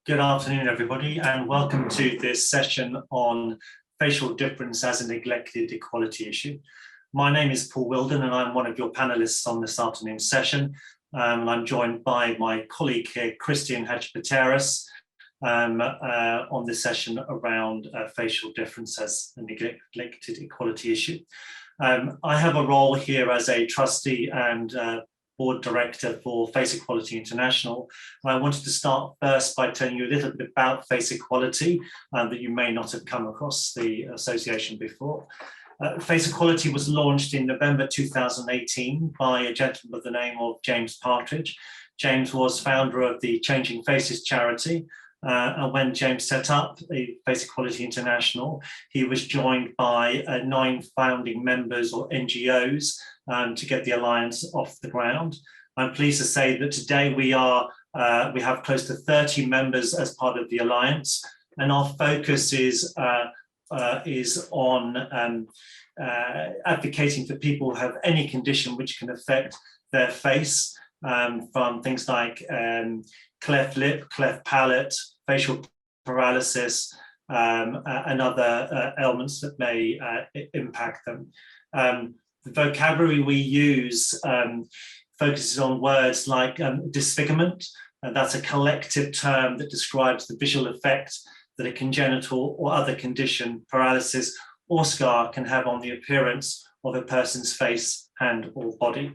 Good afternoon, everybody, and welcome to this session on facial difference as a neglected equality issue. My name is Paul Wilden, and I'm one of your panelists on this afternoon's session. And I'm joined by my colleague here, Christian Hadjipateras, on this session around facial difference as a neglected equality issue. I have a role here as a trustee and board director for Face Equality International. And I wanted to start first by telling you a little bit about Face Equality that you may not have come across the association before. Face Equality was launched in November 2018 by a gentleman by the name of James Partridge. James was founder of the Changing Faces charity. And when James set up the Face Equality International, he was joined by 9 founding members or NGOs to get the alliance off the ground. I'm pleased to say that today we have close to 30 members as part of the alliance, and our focus is on advocating for people who have any condition which can affect their face, from things like cleft lip, cleft palate, facial paralysis, and other ailments that may impact them. The vocabulary we use focuses on words like disfigurement, and that's a collective term that describes the visual effect that a congenital or other condition, paralysis or scar can have on the appearance of a person's face, hand or body.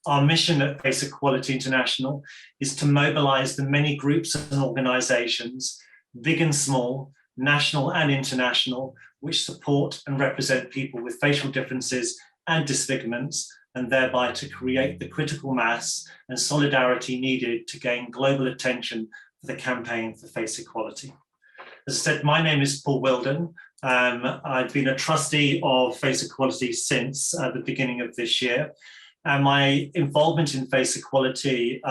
Our mission at Face Equality International is to mobilize the many groups and organizations, big and small, national and international, which support and represent people with facial differences and disfigurements, and thereby to create the critical mass and solidarity needed to gain global attention for the campaign for face equality. As I said, my name is Paul Wilden. I've been a trustee of Face Equality since the beginning of this year. And my involvement in face equality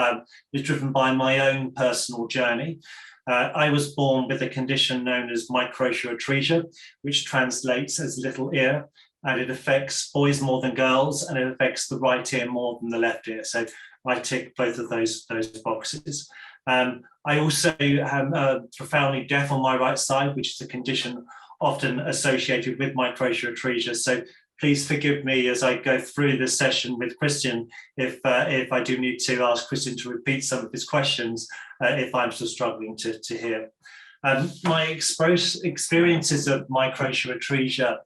is driven by my own personal journey. I was born with a condition known as microceratresia, which translates as little ear, and it affects boys more than girls, and it affects the right ear more than the left ear. So I tick both of those boxes. I also am profoundly deaf on my right side, which is a condition often associated with microceratresia. So please forgive me as I go through this session with Christian if I do need to ask Christian to repeat some of his questions if I'm still struggling to hear. My experiences of microceratresia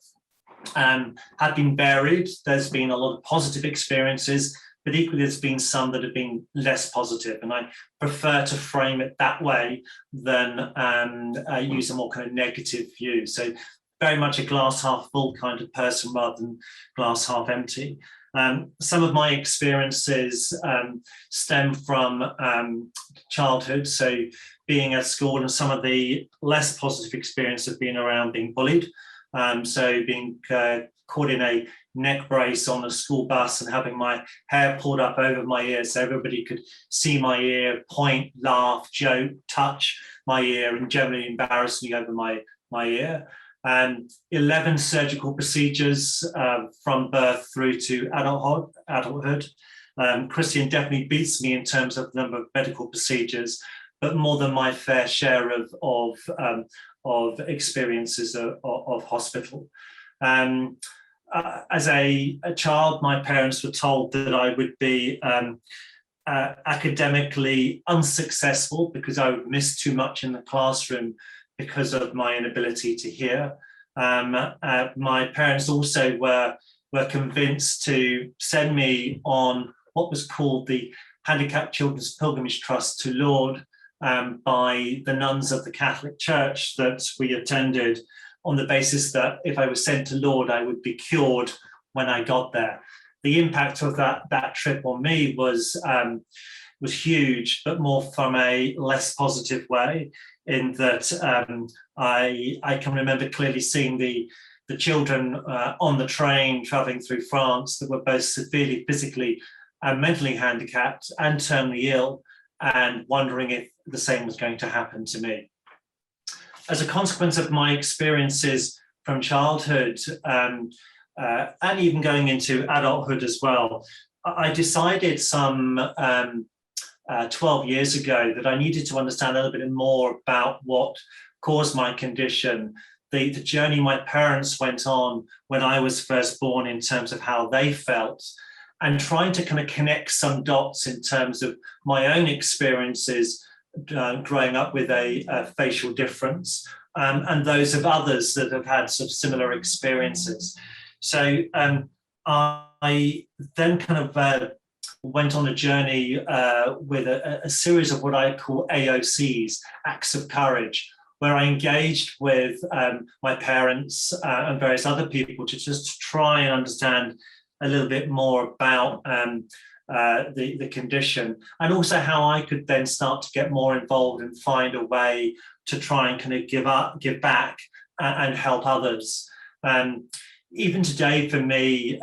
have been varied. There's been a lot of positive experiences, but equally there's been some that have been less positive, and I prefer to frame it that way than use a more kind of negative view. So very much a glass half full kind of person rather than glass half empty. Some of my experiences stem from childhood, so being at school, and some of the less positive experience of being around being bullied. So being caught in a neck brace on a school bus and having my hair pulled up over my ear so everybody could see my ear, point, laugh, joke, touch my ear, and generally embarrass me over my ear. 11 surgical procedures from birth through to adulthood. Christian definitely beats me in terms of the number of medical procedures, but more than my fair share of experiences of hospital. As a child, my parents were told that I would be academically unsuccessful because I would miss too much in the classroom because of my inability to hear. My parents also were convinced to send me on what was called the Handicapped Children's Pilgrimage Trust to Lourdes by the nuns of the Catholic Church that we attended, on the basis that if I was sent to Lourdes, I would be cured when I got there. The impact of that trip on me was huge, but more from a less positive way, in that I can remember clearly seeing the children on the train traveling through France that were both severely physically and mentally handicapped and terminally ill, and wondering if the same was going to happen to me. As a consequence of my experiences from childhood and even going into adulthood as well, I decided some 12 years ago that I needed to understand a little bit more about what caused my condition, the journey my parents went on when I was first born in terms of how they felt, and trying to kind of connect some dots in terms of my own experiences growing up with a facial difference, and those of others that have had sort of similar experiences. So I then kind of went on a journey with a series of what I call AOCs, acts of courage, where I engaged with my parents and various other people to just try and understand a little bit more about the condition, and also how I could then start to get more involved and find a way to try and kind of give back and help others. Even today, for me,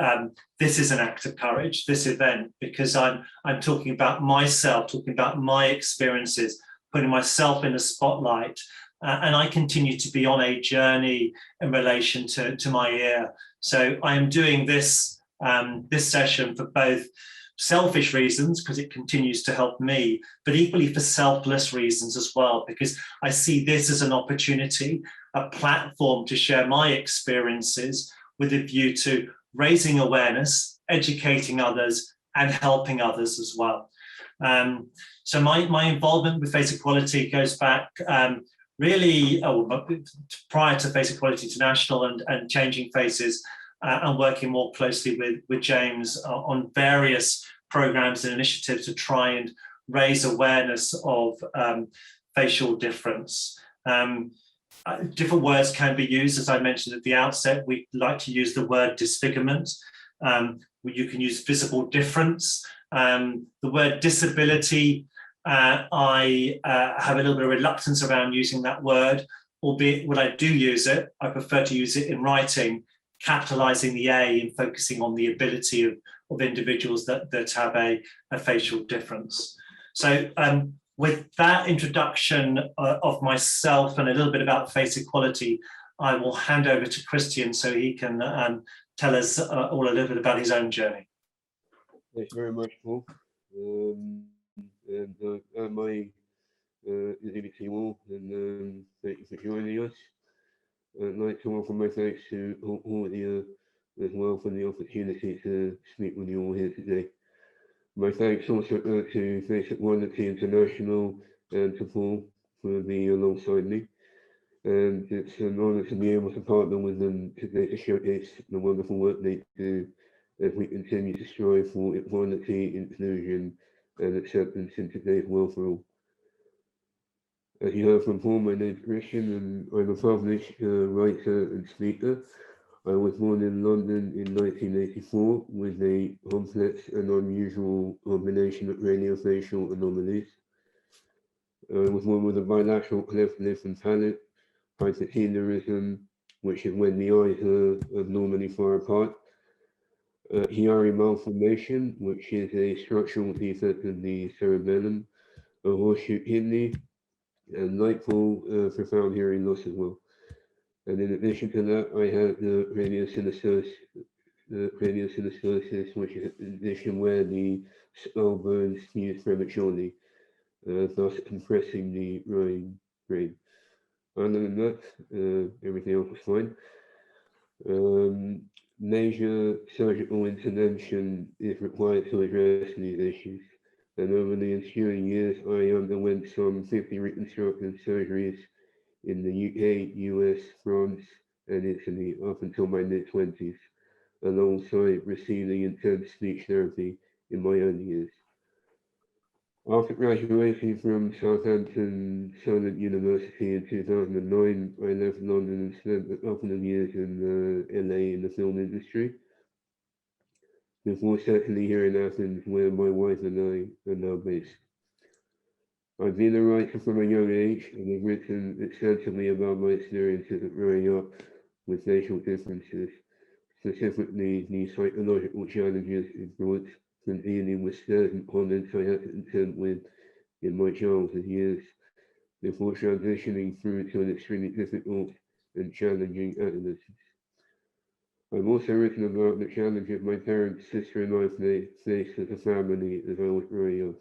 this is an act of courage, this event, because I'm talking about myself, talking about my experiences, putting myself in the spotlight, and I continue to be on a journey in relation to my ear. So I am doing this session for both selfish reasons, because it continues to help me, but equally for selfless reasons as well, because I see this as an opportunity, a platform to share my experiences with a view to raising awareness, educating others, and helping others as well. So my involvement with Face Equality goes back really prior to Face Equality International and Changing Faces, and working more closely with James on various programs and initiatives to try and raise awareness of facial difference. Different words can be used. As I mentioned at the outset, we like to use the word disfigurement. You can use visible difference. The word disability, I have a little bit of reluctance around using that word, albeit when I do use it, I prefer to use it in writing, capitalizing the A and focusing on the ability of individuals that have a facial difference. So with that introduction of myself and a little bit about Face Equality, I will hand over to Christian so he can tell us all a little bit about his own journey. Thank you very much, Paul. My name is Paul, and thank you for joining us. I'd like to offer my thanks to Concordia as well for the opportunity to speak with you all here today. My thanks also go to Face Equality International and to Paul for being alongside me. And it's an honour to be able to partner with them today to showcase the wonderful work they do as we continue to strive for equality, inclusion, and acceptance in today's world for all. As you heard from Paul, my name is Christian, and I'm a published writer and speaker. I was born in London in 1984 with a complex and unusual combination of craniofacial anomalies. I was born with a bilateral cleft lip and palate, hypertelorism, which is when the eyes are abnormally far apart, Chiari malformation, which is a structural defect in the cerebellum, a horseshoe kidney, and like Paul, profound hearing loss as well. And in addition to that, I had the craniosynostosis, which is a condition where the skull bone fuse prematurely, thus compressing the right brain. Other than that, everything else was fine. Major surgical intervention is required to address these issues. And over the ensuing years, I underwent some 50 reconstructive surgeries in the UK, US, France, and Italy up until my mid-20s, alongside receiving intense speech therapy in my early years. After graduating from Southampton Solent University in 2009, I left London and spent a couple of years in LA in the film industry, before settling here in Athens, where my wife and I are now based. I've been a writer from a young age and have written extensively about my experiences of growing up with facial differences, specifically the psychological challenges it brought from dealing with certain comments I had to contend with in my childhood years, before transitioning through to an extremely difficult and challenging adolescence. I've also written about the challenges my parents, sister, and I faced as a family as I was growing up.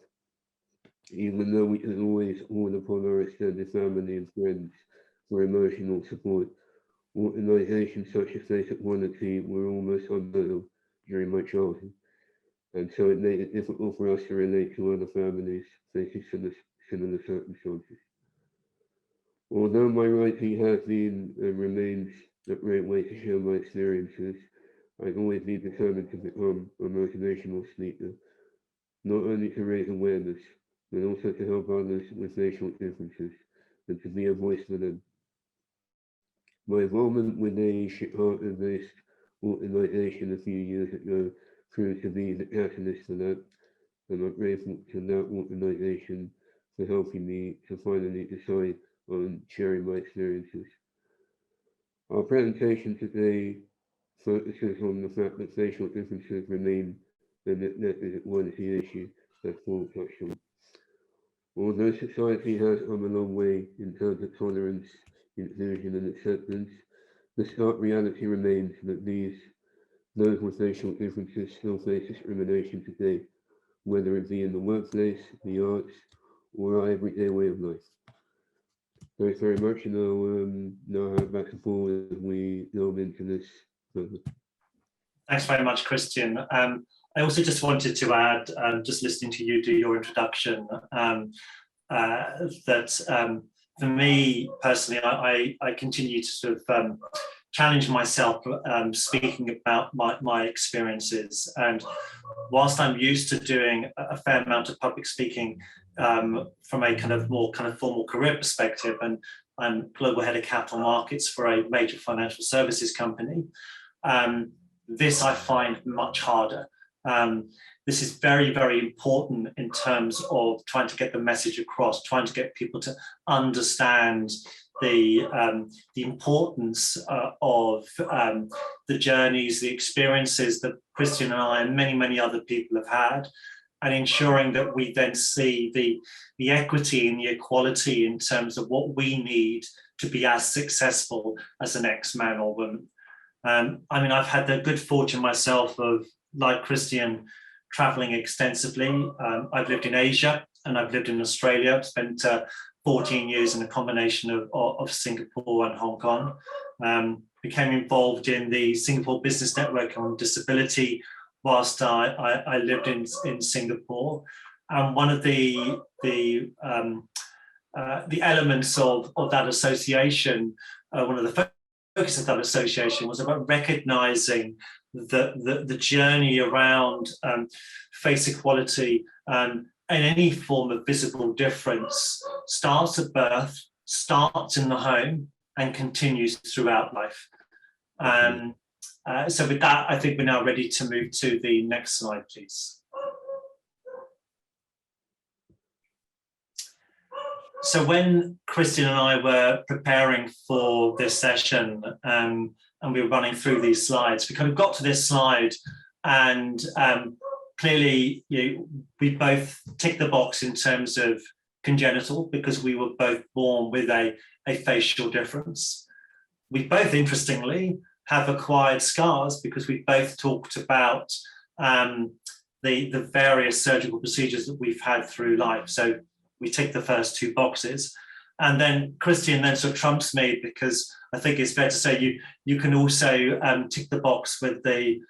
even though we can always call upon our extended family and friends for emotional support. Organisations such as Face Equality were almost unheard of during my childhood, and so it made it difficult for us to relate to other families facing similar circumstances. Although my writing has been and remains a great way to share my experiences, I've always been determined to become a motivational speaker, not only to raise awareness, but also to help others with racial differences and to be a voice for them. My involvement with a Chicago-based organization a few years ago proved to be the catalyst for that, and I'm grateful to that organization for helping me to finally decide on sharing my experiences. Our presentation today focuses on the fact that facial differences remain a net inequality issue that Paul touched on. Although society has come a long way in terms of tolerance, inclusion and acceptance, the stark reality remains that those with facial differences still face discrimination today, whether it be in the workplace, the arts, or our everyday way of life. Thanks very much, and I'll now hand back to Paul as we delve into this further. Thanks very much, Christian. I also just wanted to add, just listening to you do your introduction, that for me personally, I continue to sort of challenge myself speaking about my experiences. And whilst I'm used to doing a fair amount of public speaking from a kind of formal career perspective, and I'm global head of capital markets for a major financial services company, this I find much harder. This is very, very important in terms of trying to get the message across, trying to get people to understand the importance of the journeys, the experiences that Christian and I and many, many other people have had, and ensuring that we then see the equity and the equality in terms of what we need to be as successful as the next man or woman. I mean, I've had the good fortune myself of, like Christian, traveling extensively. I've lived in Asia and I've lived in Australia. I've spent 14 years in a combination of Singapore and Hong Kong. Became involved in the Singapore Business Network on disability whilst I lived in Singapore. And one of the elements of that association, one of the focus of that association was about recognizing the journey around face equality and any form of visible difference starts at birth, starts in the home, and continues throughout life. So with that, I think we're now ready to move to the next slide, please. So when Christian and I were preparing for this session, and we were running through these slides, we kind of got to this slide, and clearly we both ticked the box in terms of congenital, because we were both born with a facial difference. We both, interestingly, have acquired scars because we both talked about the various surgical procedures that we've had through life. So we tick the first two boxes. And then Christian then sort of trumps me, because I think it's fair to say you can also tick the box with the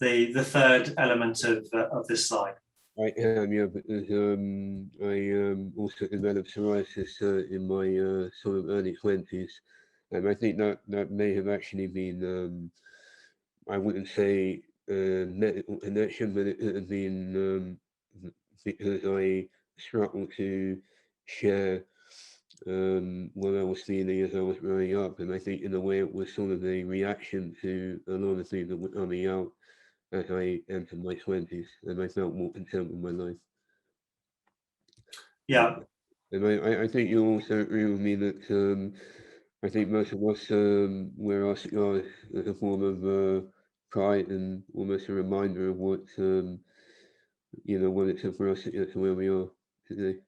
third element of this slide. I am, yeah, because I also developed psoriasis in my sort of early 20s. And I think that may have actually been, I wouldn't say medical connection, but it could have been because I struggled to share what I was feeling as I was growing up. And I think in a way it was sort of a reaction to a lot of things that were coming out as I entered my 20s, and I felt more content with my life. Yeah. And I think you also agree with me that I think most of us wear our scars as a form of pride and almost a reminder of what what it took for us to get to where we are today.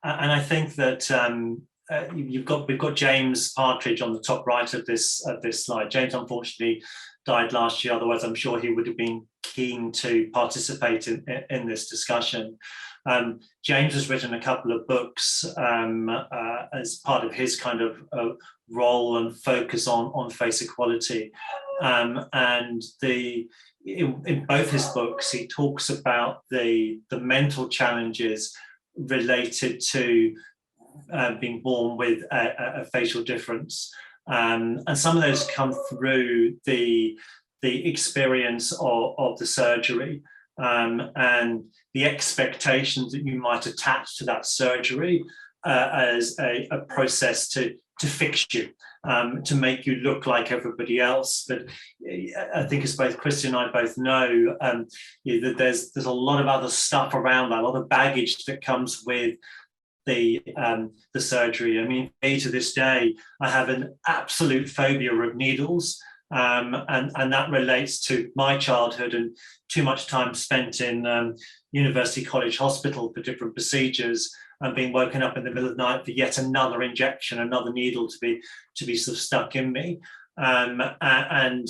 And I think that we've got James Partridge on the top right of this slide. James unfortunately died last year, otherwise I'm sure he would have been keen to participate in this discussion. James has written a couple of books as part of his kind of role and focus on face equality. And in both his books, he talks about the mental challenges related to being born with a facial difference. And some of those come through the experience of the surgery, and the expectations that you might attach to that surgery as a process to fix you, to make you look like everybody else. But I think, as both Christian and I both know, that there's a lot of other stuff around that, a lot of baggage that comes with the surgery. I mean, to this day, I have an absolute phobia of needles. And that relates to my childhood and too much time spent in University College Hospital for different procedures, and being woken up in the middle of the night for yet another injection, another needle to be sort of stuck in me. And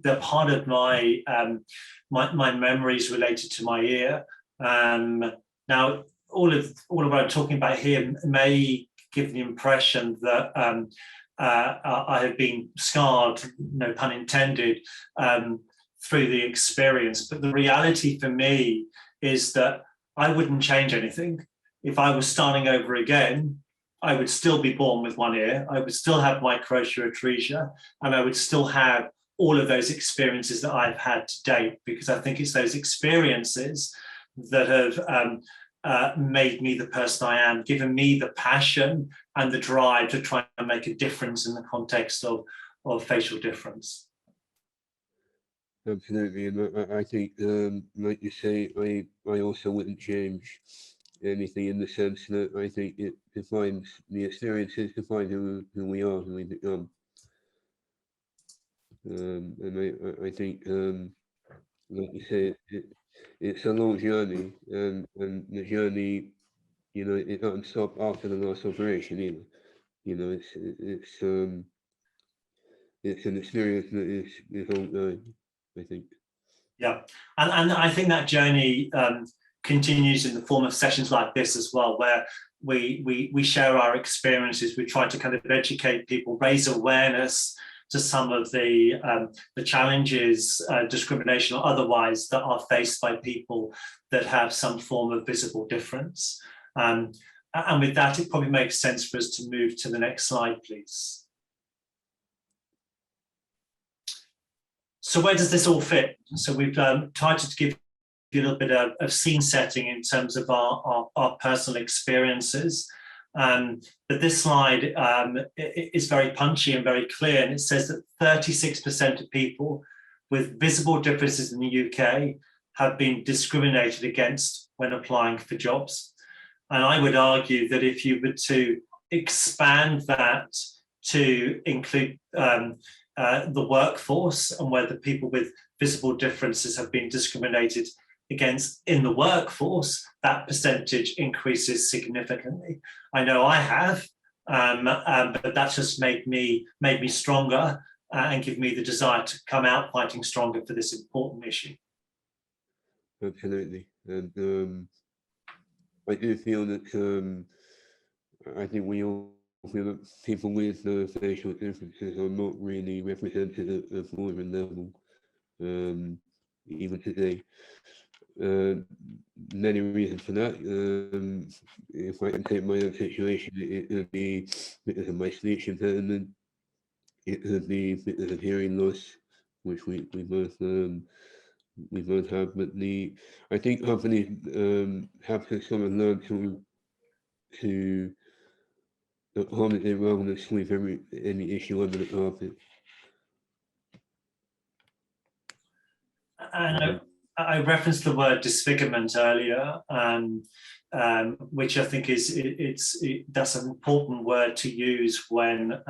they're part of my my memories related to my ear. Now, all of what I'm talking about here may give the impression that I have been scarred, no pun intended, through the experience. But the reality for me is that I wouldn't change anything. If I was starting over again, I would still be born with one ear. I would still have microceratresia, and I would still have all of those experiences that I've had to date, because I think it's those experiences that have made me the person I am, given me the passion and the drive to try and make a difference in the context of facial difference. Absolutely, and I think, like you say, I also wouldn't change anything, in the sense that I think it defines the experiences, define who we are, who we become. And I think, like you say, it's a long journey, and the journey, it doesn't stop after the last operation either. It's an experience that is ongoing, I think. Yeah, and I think that journey continues in the form of sessions like this as well, where we share our experiences. We try to kind of educate people, raise awareness to some of the challenges, discrimination or otherwise, that are faced by people that have some form of visible difference. And with that, it probably makes sense for us to move to the next slide, please. So where does this all fit? So we've tried to give you a little bit of scene setting in terms of our personal experiences. But this slide is very punchy and very clear, and it says that 36% of people with visible differences in the UK have been discriminated against when applying for jobs. And I would argue that if you were to expand that to include the workforce, and whether people with visible differences have been discriminated against in the workforce, that percentage increases significantly. I know I have, but that's just made me stronger and give me the desire to come out fighting stronger for this important issue. Absolutely, and I do feel that I think we all feel that people with facial differences are not really represented at a foreign level, even today. Many reasons for that. If I can take my own situation, it could be because of my speech impairment. It could be because of hearing loss, which we both have. But I think companies have to sort of learn to accommodate rather than sweep any issue under the carpet. And I referenced the word disfigurement earlier, which I think that's an important word to use when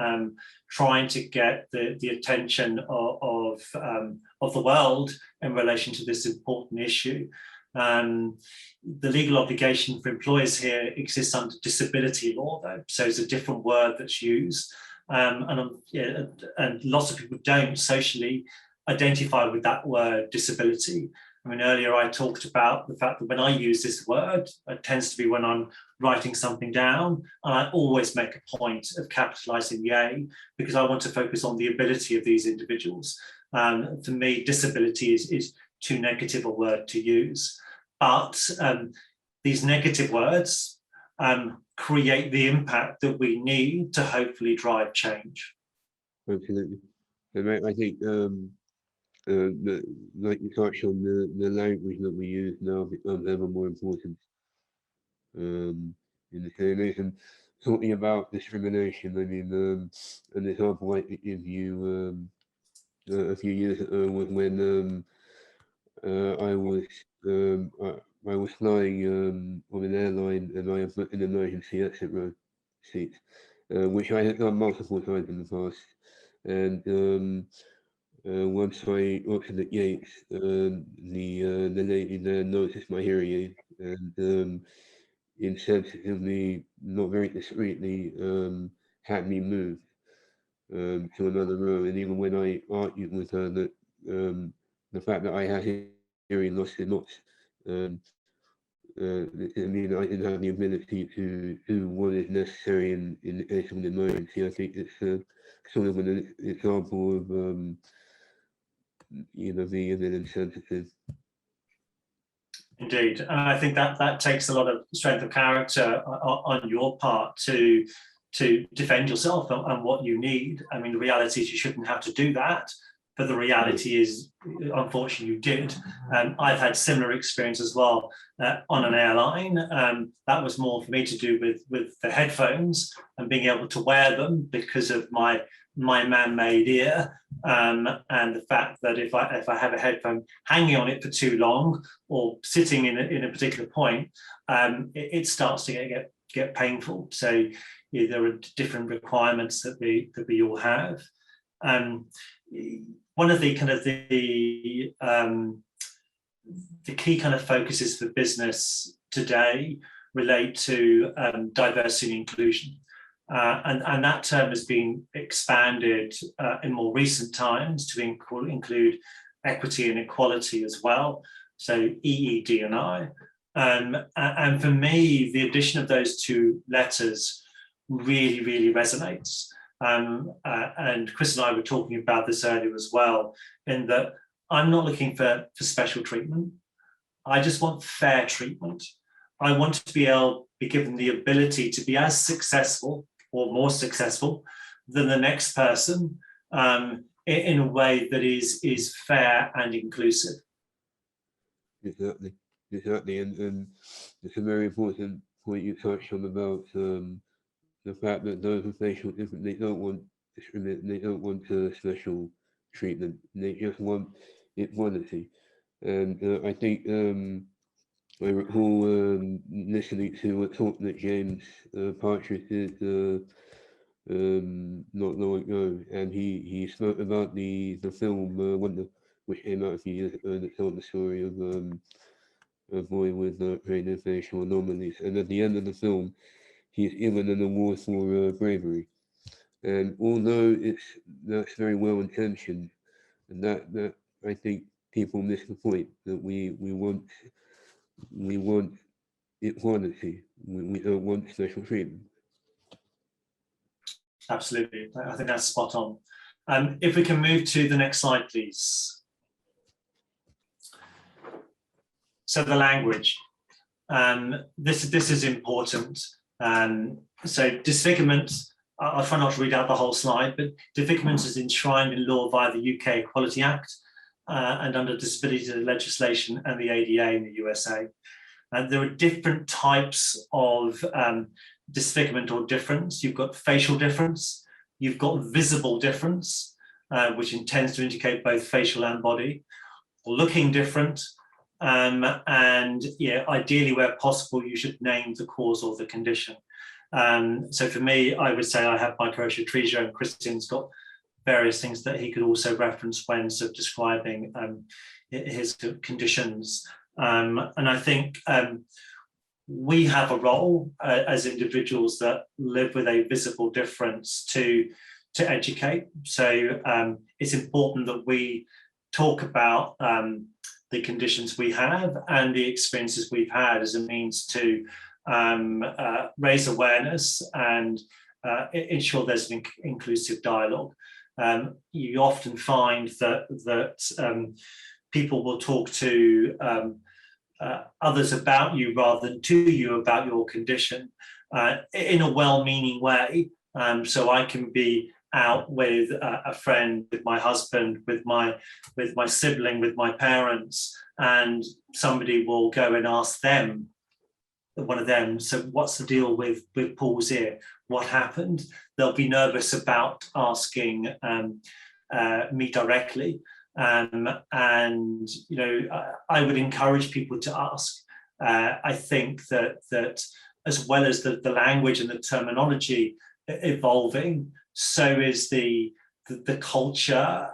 trying to get the attention of the world in relation to this important issue. The legal obligation for employers here exists under disability law, though, so it's a different word that's used, and lots of people don't socially identify with that word disability. I mean, earlier I talked about the fact that when I use this word, it tends to be when I'm writing something down, and I always make a point of capitalizing the A, because I want to focus on the ability of these individuals. For me, disability is too negative a word to use, but these negative words create the impact that we need to hopefully drive change. Absolutely. And I think like you touched on, the language that we use now becomes ever more important in this day and age. And talking about discrimination, I mean, an example I could give you a few years ago was when I was flying on an airline, and I had booked an emergency exit row seat, which I had done multiple times in the past. And once I got to the gate, the lady there noticed my hearing aid, and insensitively, not very discreetly, had me moved to another row. And even when I argued with her that the fact that I had hearing loss did not I mean, I didn't have the ability to do what is necessary in the case of an emergency. I think it's sort of an example of being an insensitive. Indeed, and I think that takes a lot of strength of character on your part to defend yourself and what you need. I mean, the reality is you shouldn't have to do that, but the reality is, unfortunately, you did. I've had similar experience as well on an airline. That was more for me to do with the headphones and being able to wear them because of my man-made ear, and the fact that if I have a headphone hanging on it for too long or sitting in a particular point, it starts to get painful. So there are different requirements that we all have. One of the kind of the key kind of focuses for business today relate to diversity and inclusion. And that term has been expanded in more recent times to include equity and equality as well, so EED&I. And for me, the addition of those two letters really, really resonates. And Chris and I were talking about this earlier as well, in that I'm not looking for special treatment. I just want fair treatment. I want to be given the ability to be as successful or more successful than the next person in a way that is fair and inclusive. Exactly. And it's a very important point you touched on about the fact that those with facial difference, they don't want discrimination, they don't want special treatment, they just want equality. And I think I recall listening to a talk that James Partridge did not long ago, and he spoke about the film Wonder, which came out a few years ago, that told the story of a boy with creative facial anomalies. And at the end of the film, he's given an award for bravery. And although that's very well intentioned, and that I think people miss the point that we want equality. We don't want special treatment. Absolutely, I think that's spot on. If we can move to the next slide, please. So the language. This is important. So disfigurement, I'll try not to read out the whole slide, but disfigurement is enshrined in law via the UK Equality Act and under disability legislation and the ADA in the USA. And there are different types of disfigurement or difference. You've got facial difference, you've got visible difference, which intends to indicate both facial and body, looking different, and ideally where possible, you should name the cause or the condition. So for me, I would say I have microatresia, and Christian's got various things that he could also reference when sort of describing his conditions. And I think we have a role as individuals that live with a visible difference to educate. So it's important that we talk about the conditions we have and the experiences we've had as a means to raise awareness and ensure there's an inclusive dialogue. You often find that people will talk to others about you rather than to you about your condition in a well-meaning way. So I can be out with a friend, with my husband, with my sibling, with my parents, and somebody will go and ask them, one of them, so what's the deal with Paul's ear? What happened? They'll be nervous about asking me directly. And you know, I would encourage people to ask. I think that as well as the language and the terminology evolving, so is the culture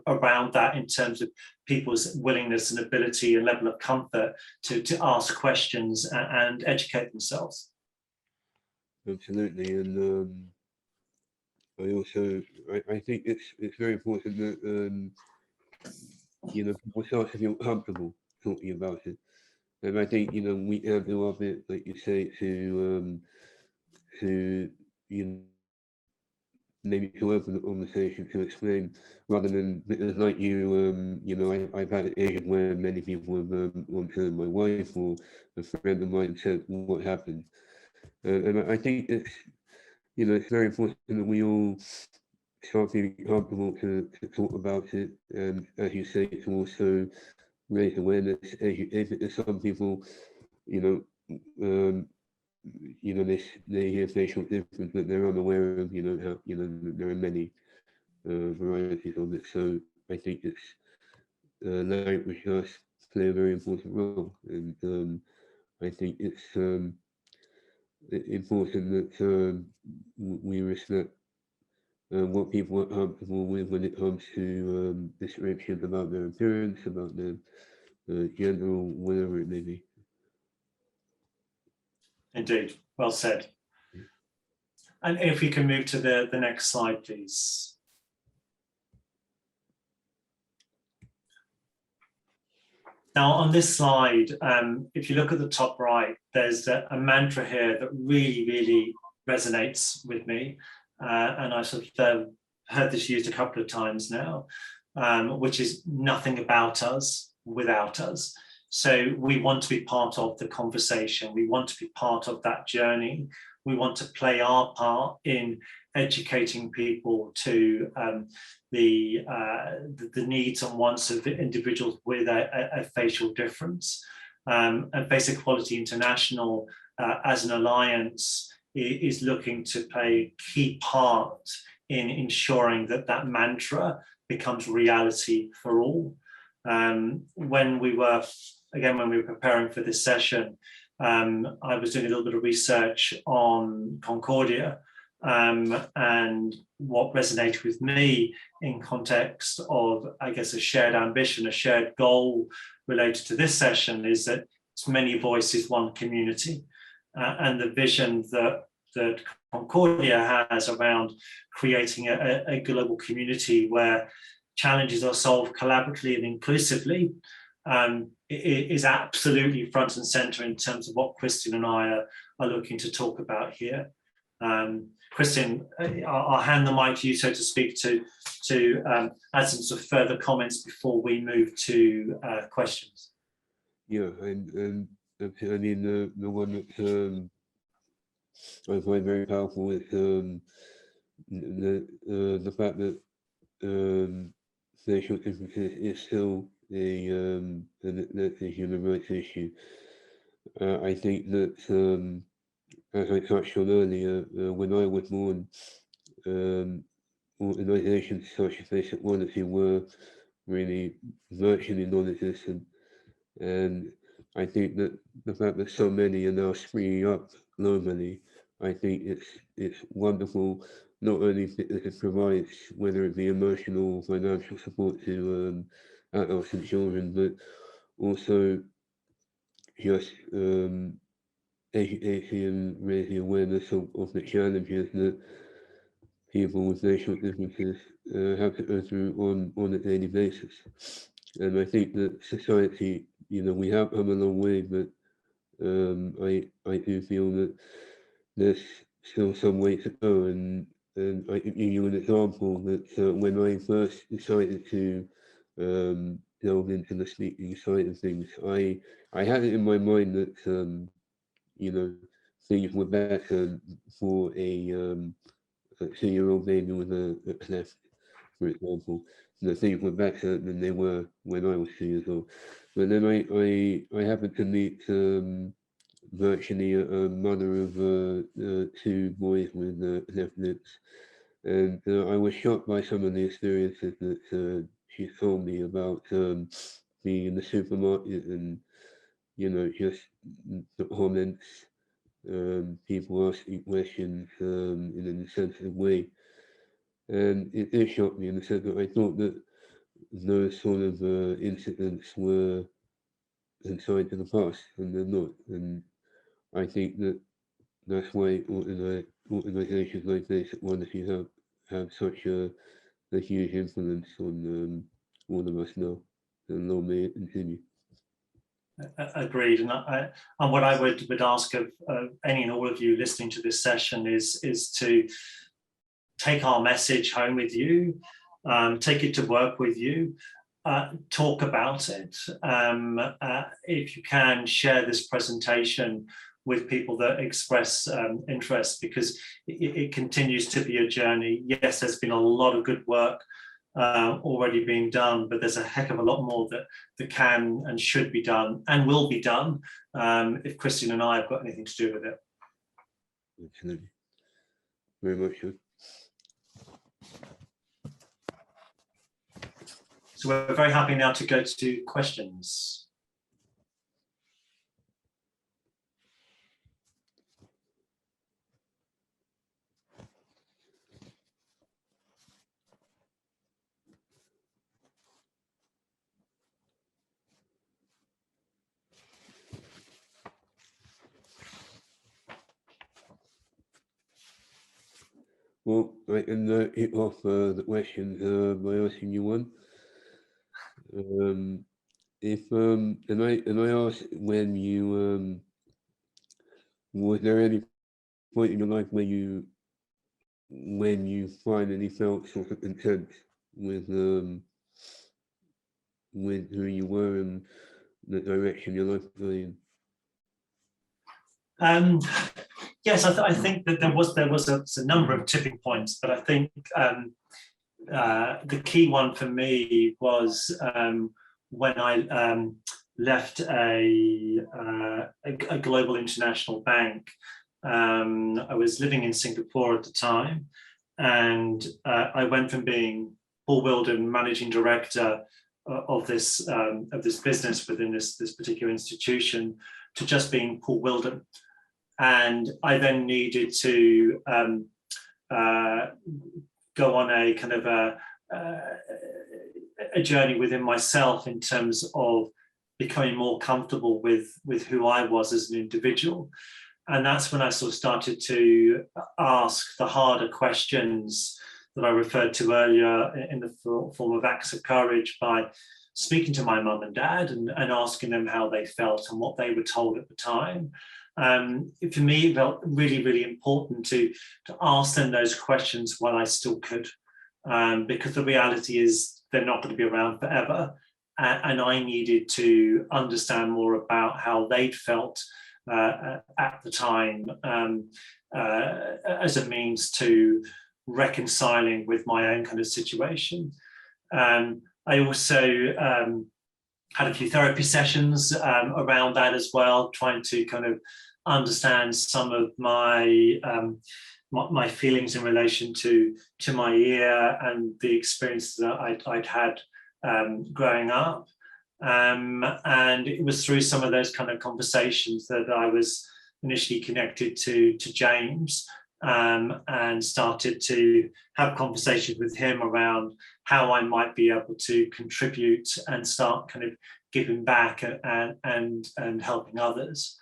around that in terms of people's willingness and ability and level of comfort to ask questions and educate themselves. Absolutely, and I think it's very important that you know, people start to feel comfortable talking about it, and I think, you know, we have to up it, like you say, to you know, maybe to open the conversation, to explain, rather than, because like you know, I've had occasions where many people have gone to my wife or a friend of mine and said what happened, and I think it's, you know, it's very important that we all start feeling comfortable to talk about it, and as you say, to also raise awareness. As some people, you know, they hear facial difference, but they're unaware of, you know, how, you know, there are many varieties of it. So I think it's language does play a very important role, and I think it's important that we respect what people are comfortable with when it comes to descriptions about their appearance, about their gender, or whatever it may be. Indeed, well said. And if we can move to the next slide, please. Now, on this slide, if you look at the top right, there's a mantra here that really, really resonates with me. And I sort of heard this used a couple of times now, which is nothing about us without us. So we want to be part of the conversation. We want to be part of that journey. We want to play our part in educating people to the needs and wants of individuals with a facial difference. And Face Equality International, as an alliance, is looking to play a key part in ensuring that that mantra becomes reality for all. When we were preparing for this session, I was doing a little bit of research on Concordia, and what resonated with me in context of, I guess, a shared ambition, a shared goal related to this session is that it's many voices, one community, and the vision that Concordia has around creating a global community where challenges are solved collaboratively and inclusively is absolutely front and center in terms of what Christian and I are looking to talk about here. Christian, I'll hand the mic to you, so to speak, to add some sort of further comments before we move to questions. Yeah, and I mean, the one that I find very powerful is the fact that facial differences is still a human rights issue. I think that, as I touched on earlier, when I was born, organizations such as Face Equality were really virtually non-existent. And I think that the fact that so many are now springing up globally, I think it's wonderful, not only because it provides, whether it be emotional or financial support to adults and children, but also just educating and raising awareness of the challenges that people with facial differences have to go through on a daily basis. And I think that society, we have come a long way, but I do feel that there's still some way to go. And I can give you an example that when I first decided to delve into the speaking side of things, I had it in my mind that things were better for a 2-year-old baby with a cleft, for example. Things were better than they were when I was 2 years old. But then I happened to meet virtually a mother of 2 boys with left lips, and I was shocked by some of the experiences that she told me about being in the supermarket and just the comments, people asking questions in an insensitive way. And it did shock me in the sense that I thought that those sort of incidents were consigned to the past, and they're not. And I think that that's why organizations like this, one that you have such a huge influence on all of us now, and long may it continue. Agreed. And what I would ask of any and all of you listening to this session is to take our message home with you, take it to work with you, talk about it. If you can, share this presentation with people that express interest, because it continues to be a journey. Yes, there's been a lot of good work already being done, but there's a heck of a lot more that can and should be done and will be done if Christian and I have got anything to do with it. Absolutely. Very much so. So we're very happy now to go to questions. Well, I can hit off the question by asking you one. If and I asked when you was there any point in your life when you finally felt sort of content with who you were and the direction your life was going in? Yes, I think that there was a number of tipping points, but I think the key one for me was when I left a global international bank. I was living in Singapore at the time, and I went from being Paul Wilden, managing director of this business within this particular institution, to just being Paul Wilden. And I then needed to go on a kind of a journey within myself in terms of becoming more comfortable with who I was as an individual. And that's when I sort of started to ask the harder questions that I referred to earlier in the form of acts of courage, by speaking to my mum and dad and asking them how they felt and what they were told at the time. For me, it felt really, really important to ask them those questions while I still could, because the reality is they're not going to be around forever. And I needed to understand more about how they'd felt at the time, as a means to reconciling with my own kind of situation. I also had a few therapy sessions around that as well, trying to kind of understand some of my my feelings in relation to my ear and the experiences that I'd had growing up. And it was through some of those kind of conversations that I was initially connected to James, and started to have conversations with him around how I might be able to contribute and start kind of giving back and helping others.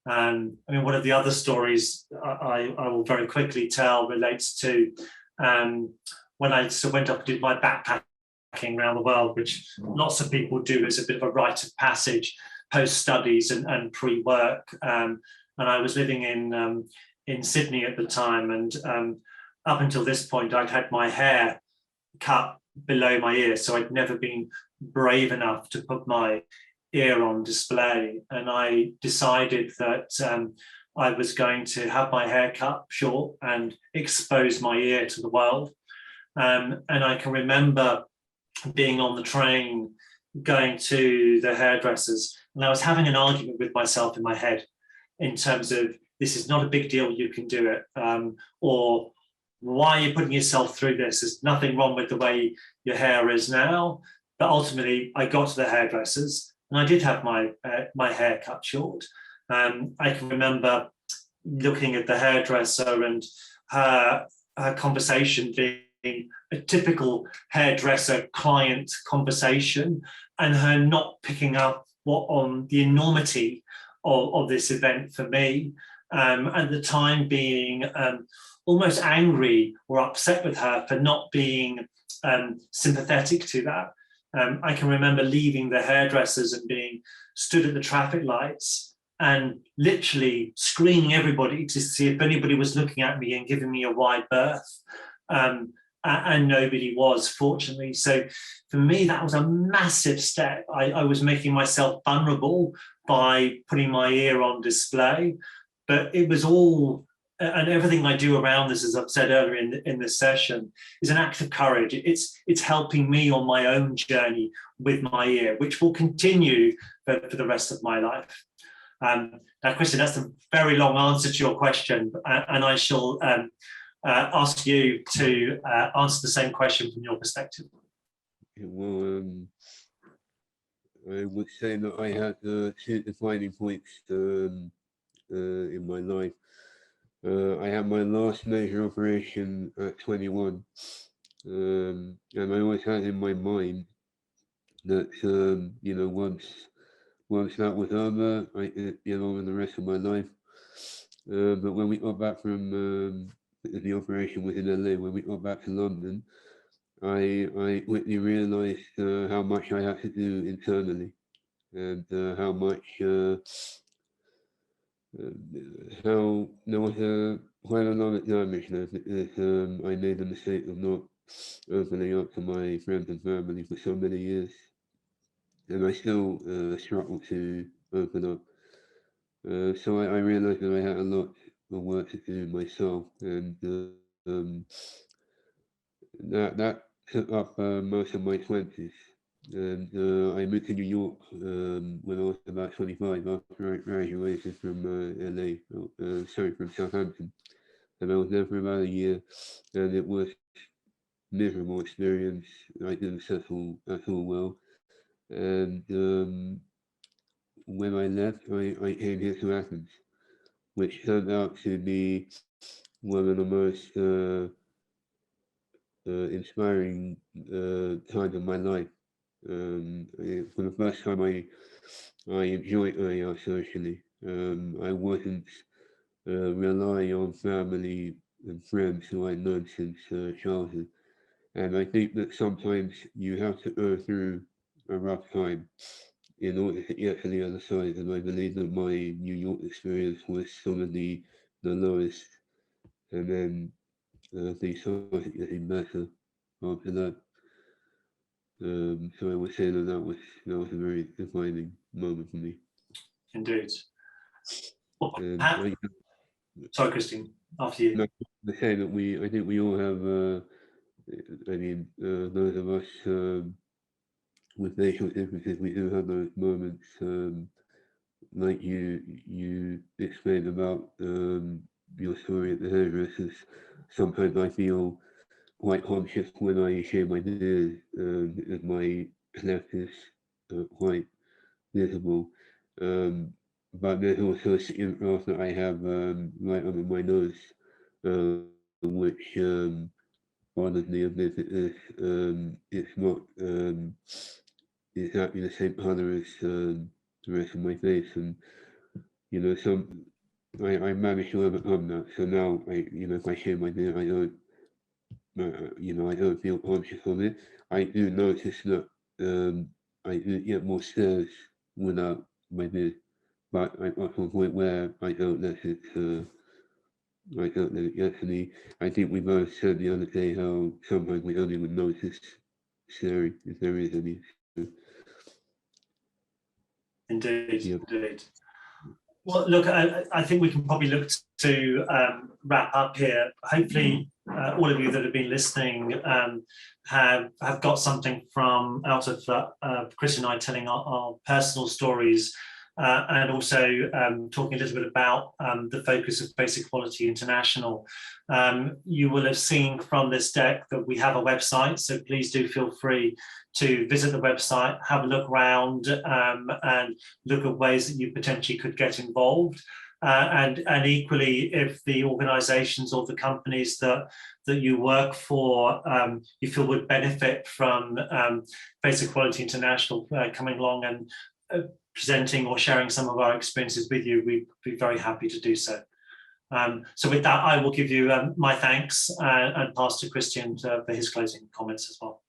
I mean, one of the other stories I will very quickly tell relates to when I went up and did my backpack around the world, which lots of people do as a bit of a rite of passage post-studies and pre-work. And I was living in Sydney at the time, and up until this point, I'd had my hair cut below my ear, so I'd never been brave enough to put my ear on display. And I decided that I was going to have my hair cut short and expose my ear to the world. And I can remember being on the train, going to the hairdressers, and I was having an argument with myself in my head in terms of, this is not a big deal, you can do it, or why are you putting yourself through this? There's nothing wrong with the way your hair is now. But ultimately, I got to the hairdressers and I did have my hair cut short. I can remember looking at the hairdresser and her conversation being a typical hairdresser client conversation, and her not picking up on the enormity of this event for me. At the time being almost angry or upset with her for not being sympathetic to that. I can remember leaving the hairdressers and being stood at the traffic lights and literally screening everybody to see if anybody was looking at me and giving me a wide berth. And nobody was, fortunately. So for me, that was a massive step. I was making myself vulnerable by putting my ear on display, but it was all, and everything I do around this, as I've said earlier in this session, is an act of courage. It's helping me on my own journey with my ear, which will continue for the rest of my life. Now, Christian, that's a very long answer to your question, and I shall ask you to answer the same question from your perspective. Well, I would say that I had two defining points in my life. I had my last major operation at 21, and I always had in my mind that once that was over, I could get on with the rest of my life. But when we got back from the operation was in LA, when we got back to London, I quickly realized how much I had to do internally, and how much how there was quite a lot of damage there, because I made the mistake of not opening up to my friends and family for so many years, and I still struggle to open up. So I realized that I had a lot of work to do myself, and that took up most of my 20s. And I moved to New York when I was about 25 after I graduated from LA, from Southampton. And I was there for about a year, and it was a miserable experience. I didn't settle at all well. And when I left, I came here to Athens, which turned out to be one of the most inspiring times of my life. For the first time, I enjoyed going out socially. I wasn't relying on family and friends who I'd known since childhood. And I think that sometimes you have to go through a rough time in order to get to the other side. And I believe that my New York experience was some of the lowest. And then things started getting better after that. So I would say that was a very defining moment for me. Indeed. And sorry, Christine, after you. I say that I think we all have, those of us with facial differences, we do have those moments, like you explained about your story at the hairdressers. Sometimes I feel quite conscious when I shave my beard, because my cleft is quite visible. But there's also a skin graft that I have right under my nose, which bothers me a bit. It's not exactly the same color as the rest of my face, and I managed to overcome that. So now if I shave my beard, I don't you know, I don't feel conscious of it. I do notice that I do get more stares without my beard, but I got to a point where I don't let it. I don't let it get to me. I think we both said the other day how sometimes we don't even notice staring if there is any. Indeed, Yeah. indeed. Well, look, I think we can probably look to wrap up here. Hopefully, all of you that have been listening have got something from out of Chris and I telling our personal stories, and also talking a little bit about the focus of Face Equality International. You will have seen from this deck that we have a website, so please do feel free to visit the website, have a look around, and look at ways that you potentially could get involved. And equally, if the organisations or the companies that you work for you feel would benefit from Face Equality International coming along and presenting or sharing some of our experiences with you, we'd be very happy to do so. So with that, I will give you my thanks and pass to Christian for his closing comments as well.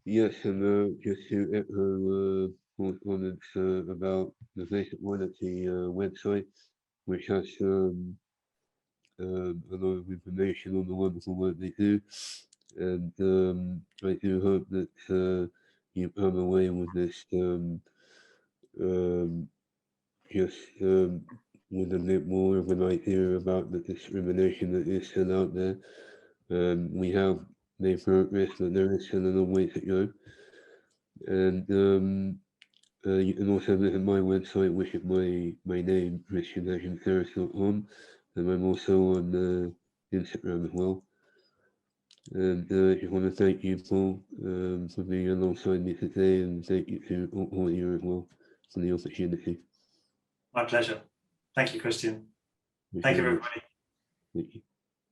Yes, and just to echo Paul's comments about the Face Equality website, which has a lot of information on the wonderful work they do. And I do hope that you come away with this just with a bit more of an idea about the discrimination that is still out there. We have made progress, but there is still a long way to go. And you can also visit my website, which is my name, ChristianHadjipateras.com, and I'm also on Instagram as well. And I just want to thank you, Paul, for being alongside me today, and thank you to all of you as well for the opportunity. My pleasure. Thank you, Christian. Thank you, everybody. Thank you.